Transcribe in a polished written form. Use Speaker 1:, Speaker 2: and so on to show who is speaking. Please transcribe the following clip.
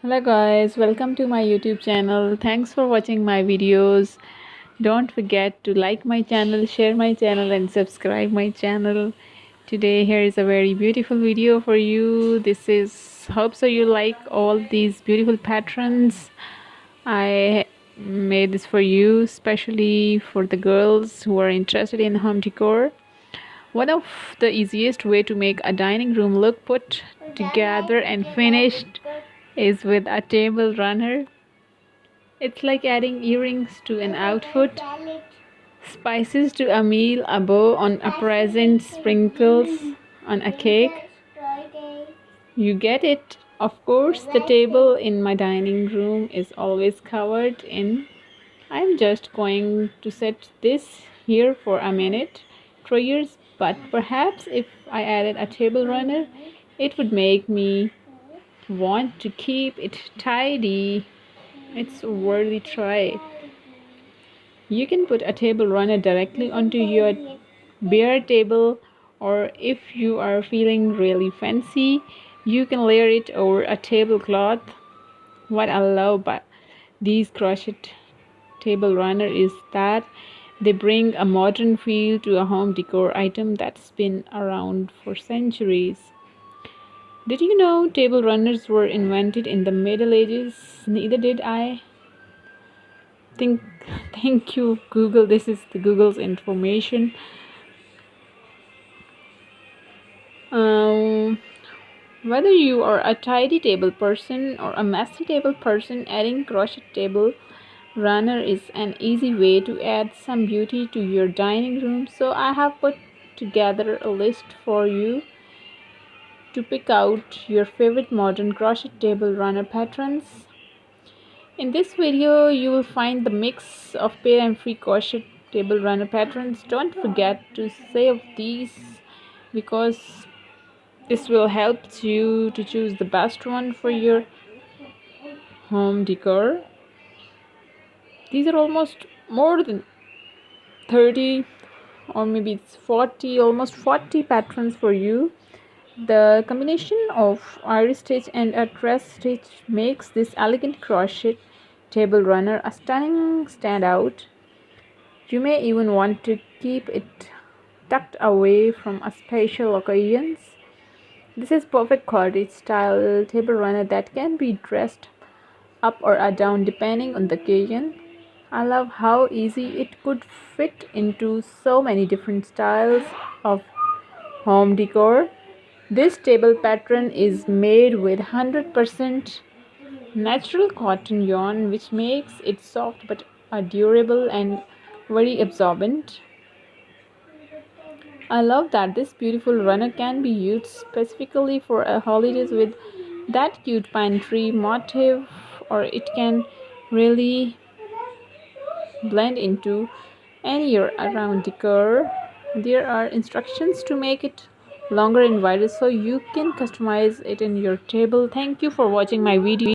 Speaker 1: Hello guys, welcome to my YouTube channel. Thanks for watching my videos. Don't forget to like my channel, share my channel and subscribe my channel. Today here is a very beautiful video for you. This is hope so you like all these beautiful patterns. I made this for you especially for the girls who are interested in home decor. One of the easiest way to make a dining room look put together and finished is with a table runner. It's like adding earrings to an outfit, spices to a meal, a bow on a present, sprinkles on a cake. You get it. Of course, the table in my dining room is always covered in. I'm just going to set this here for a minute, 3 years, but perhaps if I added a table runner, it would make me want to keep it tidy. It's a worthy try. You can put a table runner directly onto your bare table, or if you are feeling really fancy, you can layer it over a tablecloth. What I love about these crochet table runner is that they bring a modern feel to a home decor item that's been around for centuries. Did you know table runners were invented in the Middle Ages? Neither did I. Think, thank you, Google. This is the Google's information. Um, Whether you are a tidy table person or a messy table person, adding crochet table runner is an easy way to add some beauty to your dining room. So I have put together a list for you to pick out your favorite modern crochet table runner patterns. In this video, you will find the mix of pair and free crochet table runner patterns. Don't forget to save these because this will help you to choose the best one for your home decor. These are almost more than 30 or maybe it's 40, almost 40 patterns for you. The combination of iris stitch and a dress stitch makes this elegant crochet table runner a stunning standout. You may even want to keep it tucked away from a special occasions. This is perfect cottage style table runner that can be dressed up or down depending on the occasion. I love how easy it could fit into so many different styles of home decor. This table pattern is made with 100% natural cotton yarn, which makes it soft but durable and very absorbent. I love that this beautiful runner can be used specifically for a holidays with that cute pine tree motif, or it can really blend into any year-round decor. There are instructions to make it longer and wider so you can customize it in your table. Thank you for watching my video.